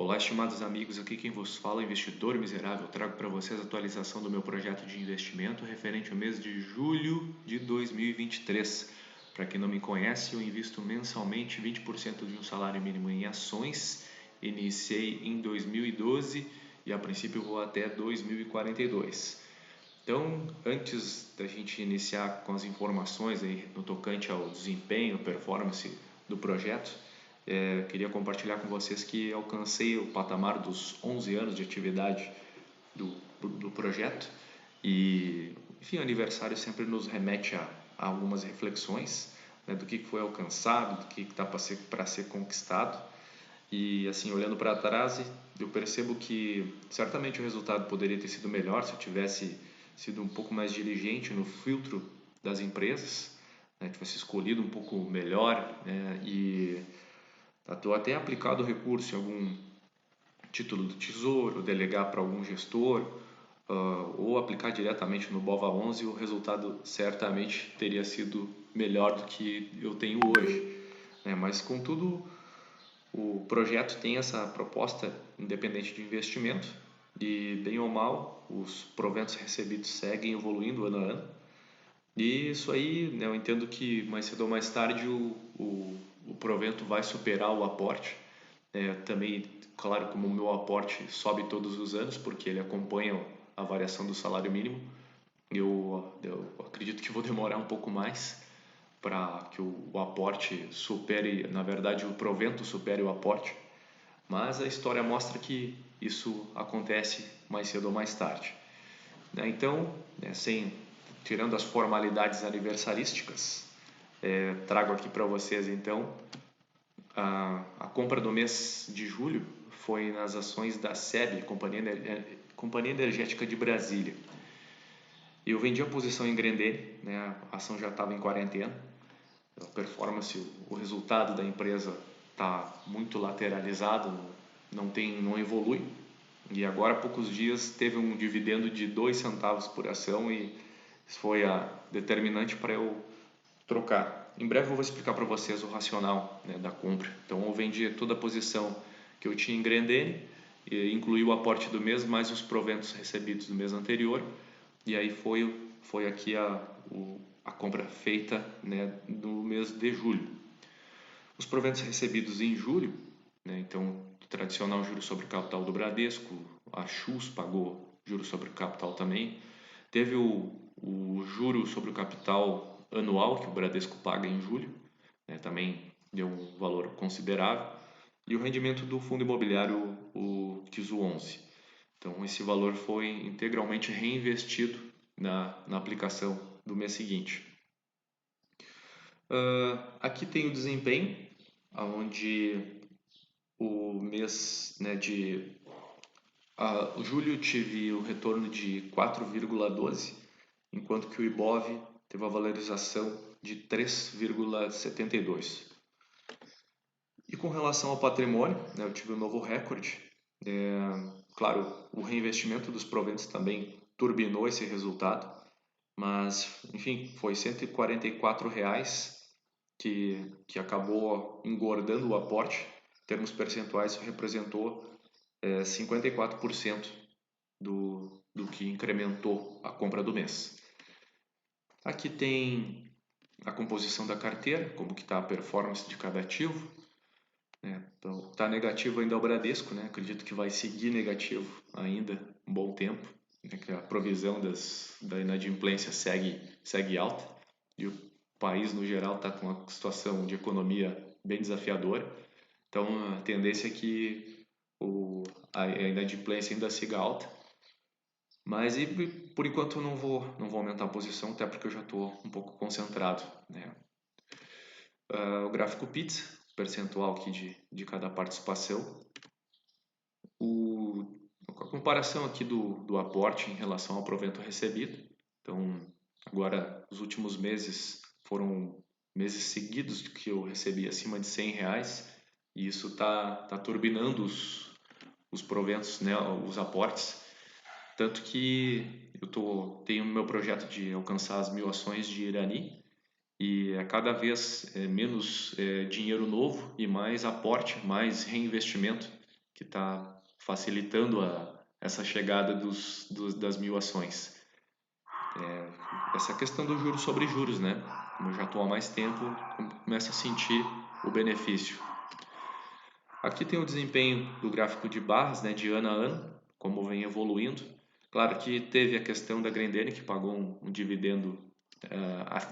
Olá, estimados amigos, aqui quem vos fala é o Investidor Miserável. Trago para vocês a atualização do meu projeto de investimento referente ao mês de julho de 2023. Para quem não me conhece, eu invisto mensalmente 20% de um salário mínimo em ações. Iniciei em 2012 e a princípio vou até 2042. Então, antes da gente iniciar com as informações aí no tocante ao desempenho, performance do projeto, queria compartilhar com vocês que alcancei o patamar dos 11 anos de atividade do projeto e, enfim, o aniversário sempre nos remete a algumas reflexões, né, do que foi alcançado, do que está para ser conquistado. E assim, olhando para trás, eu percebo que certamente o resultado poderia ter sido melhor se eu tivesse sido um pouco mais diligente no filtro das empresas, né, tivesse escolhido um pouco melhor, né, e estou até aplicado o recurso em algum título do Tesouro, delegar para algum gestor, ou aplicar diretamente no BOVA11, o resultado certamente teria sido melhor do que eu tenho hoje, né? Mas contudo, o projeto tem essa proposta independente de investimento e, bem ou mal, os proventos recebidos seguem evoluindo ano a ano. E isso aí, né, eu entendo que mais cedo ou mais tarde o provento vai superar o aporte. Também, claro, como o meu aporte sobe todos os anos, porque ele acompanha a variação do salário mínimo, eu acredito que vou demorar um pouco mais para que o aporte supere, na verdade, o provento supere o aporte, mas a história mostra que isso acontece mais cedo ou mais tarde, né? Então, né, tirando as formalidades aniversarísticas, trago aqui para vocês então a compra do mês de julho foi nas ações da SEB, Companhia Energética de Brasília. Eu vendi a posição em Grendene, né? A ação já estava em quarentena, a performance, o resultado da empresa está muito lateralizado, não evolui. E agora há poucos dias teve um dividendo de 2 centavos por ação e isso foi a determinante para eu trocar. Em breve eu vou explicar para vocês o racional, né, da compra. Então eu vendi toda a posição que eu tinha em Grendene, e incluí o aporte do mês mais os proventos recebidos do mês anterior, e aí foi aqui a compra feita, né, no mês de julho. Os proventos recebidos em julho, né, então o tradicional juros sobre capital do Bradesco, a Chus pagou juros sobre capital também, teve o juro sobre o capital anual que o Bradesco paga em julho, né, também deu um valor considerável, e o rendimento do fundo imobiliário, o TISU 11. Então esse valor foi integralmente reinvestido na aplicação do mês seguinte. Aqui tem o desempenho, onde o mês, né, de julho tive o retorno de 4,12, enquanto que o IBOV teve a valorização de 3,72. E com relação ao patrimônio, né, eu tive um novo recorde. Claro, o reinvestimento dos proventos também turbinou esse resultado, mas, enfim, foi R$ 144 que acabou engordando o aporte. Em termos percentuais, isso representou 54% do que incrementou a compra do mês. Aqui tem a composição da carteira, como que está a performance de cada ativo. Então, está negativo ainda o Bradesco, né? Acredito que vai seguir negativo ainda um bom tempo, né? Que a provisão da inadimplência segue alta e o país no geral está com uma situação de economia bem desafiadora. Então a tendência é que a inadimplência ainda siga alta, mas por enquanto eu não vou aumentar a posição, até porque eu já estou um pouco concentrado, né? O gráfico Pizza, percentual aqui de cada participação. A comparação aqui do aporte em relação ao provento recebido. Então, agora, os últimos meses foram meses seguidos que eu recebi acima de R$ 100, e isso tá turbinando os proventos, né, os aportes. Tanto que tenho no meu projeto de alcançar as 1.000 ações de Irani, e a cada vez menos dinheiro novo e mais aporte, mais reinvestimento que está facilitando essa chegada das 1.000 ações. Essa questão do juros sobre juros, né? Como eu já estou há mais tempo, começa a sentir o benefício. Aqui tem o desempenho do gráfico de barras, né, de ano a ano, como vem evoluindo. Claro que teve a questão da Grendene, que pagou um dividendo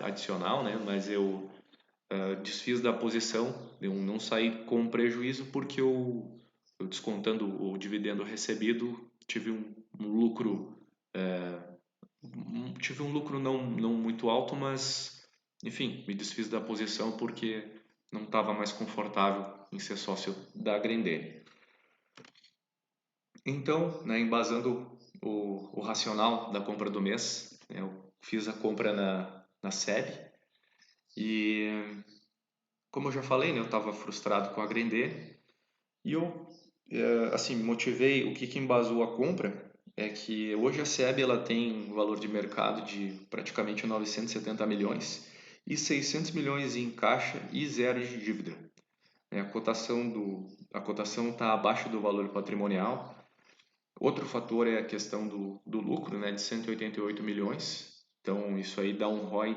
adicional, né, mas eu desfiz da posição, eu não saí com prejuízo porque eu descontando o dividendo recebido, tive um lucro não muito alto, mas enfim, me desfiz da posição porque não estava mais confortável em ser sócio da Grendene. Então, né, embasando o racional da compra do mês, né, eu fiz a compra na SEB e, como eu já falei, né, eu estava frustrado com a Grendene e eu, assim, me motivei. O que embasou a compra é que hoje a SEB ela tem um valor de mercado de praticamente 970 milhões e 600 milhões em caixa e zero de dívida. A cotação está abaixo do valor patrimonial. Outro fator é a questão do lucro, né, de 188 milhões. Então, isso aí dá um ROI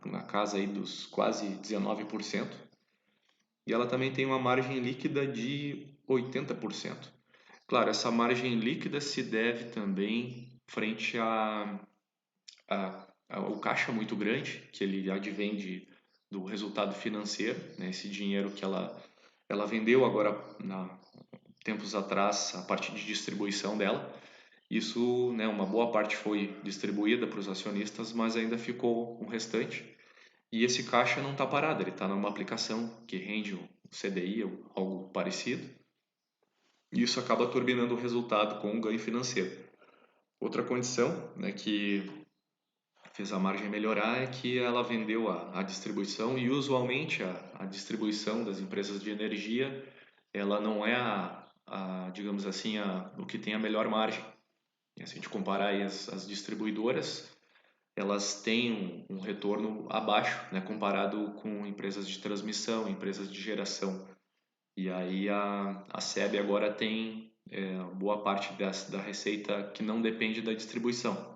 na casa aí dos quase 19%. E ela também tem uma margem líquida de 80%. Claro, essa margem líquida se deve também frente ao caixa muito grande, que ele advém do resultado financeiro, né, esse dinheiro que ela vendeu agora tempos atrás a parte de distribuição dela. Isso, né, uma boa parte foi distribuída para os acionistas, mas ainda ficou um restante. E esse caixa não está parado, ele está numa aplicação que rende um CDI ou algo parecido. E isso acaba turbinando o resultado com um ganho financeiro. Outra condição, né, que fez a margem melhorar é que ela vendeu a distribuição e usualmente a distribuição das empresas de energia ela não é digamos assim, o que tem a melhor margem. Se a gente comparar aí as distribuidoras, elas têm um retorno abaixo, né, comparado com empresas de transmissão, empresas de geração. E aí a SEB agora tem boa parte da receita que não depende da distribuição.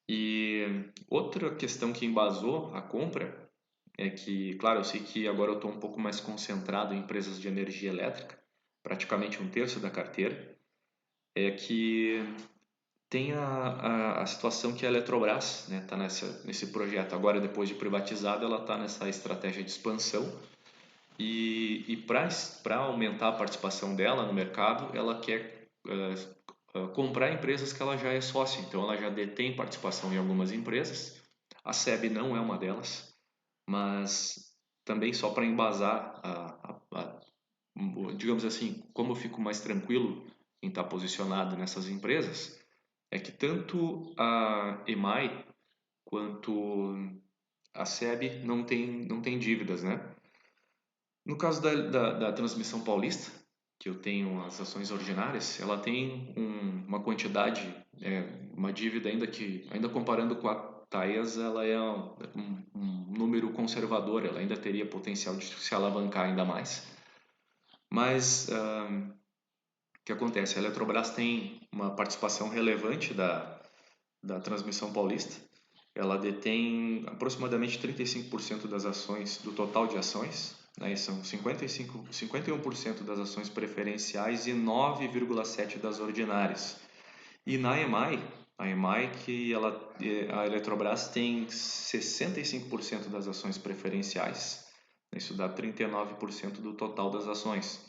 E outra questão que embasou a compra é que, claro, eu sei que agora eu estou um pouco mais concentrado em empresas de energia elétrica, praticamente um terço da carteira, é que tem a situação que a Eletrobras está, né, nesse projeto. Agora, depois de privatizada, ela está nessa estratégia de expansão e para aumentar a participação dela no mercado, ela quer comprar empresas que ela já é sócia. Então, ela já detém participação em algumas empresas. A SEB não é uma delas, mas também só para embasar, digamos assim, como eu fico mais tranquilo em estar posicionado nessas empresas, é que tanto a EMAI quanto a SEB não tem dívidas, né? No caso da Transmissão Paulista, que eu tenho as ações ordinárias, ela tem uma quantidade, uma dívida ainda comparando com a Taesa, ela é um número conservador, ela ainda teria potencial de se alavancar ainda mais. Mas o que acontece? A Eletrobras tem uma participação relevante da Transmissão Paulista. Ela detém aproximadamente 35% das ações, do total de ações, né? São 51% das ações preferenciais e 9,7% das ordinárias. E na EMAI, a Eletrobras tem 65% das ações preferenciais, isso dá 39% do total das ações.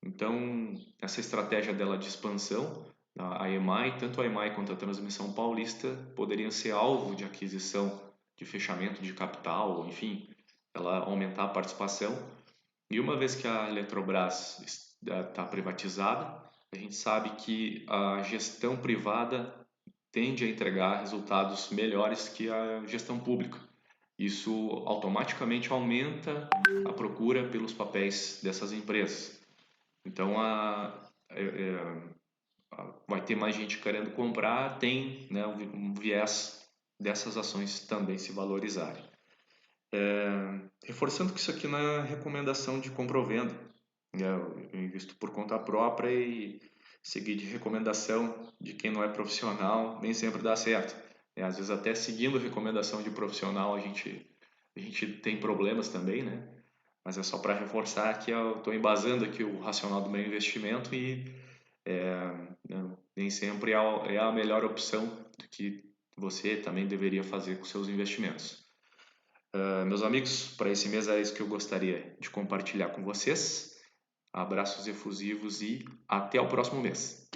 Então, essa estratégia dela de expansão, a EMAI, tanto a EMAI quanto a Transmissão Paulista poderiam ser alvo de aquisição, de fechamento de capital, enfim, ela aumentar a participação. E uma vez que a Eletrobras está privatizada, a gente sabe que a gestão privada tende a entregar resultados melhores que a gestão pública. Isso automaticamente aumenta a procura pelos papéis dessas empresas. Então, vai ter mais gente querendo comprar, tem, né, um viés dessas ações também se valorizarem. Reforçando que isso aqui não é recomendação de compra ou venda, Eu invisto por conta própria e seguir de recomendação de quem não é profissional nem sempre dá certo. Às vezes até seguindo recomendação de profissional a gente tem problemas também, né? Mas é só para reforçar que eu estou embasando aqui o racional do meu investimento e nem sempre é a melhor opção do que você também deveria fazer com seus investimentos. Meus amigos, para esse mês é isso que eu gostaria de compartilhar com vocês. Abraços efusivos e até o próximo mês.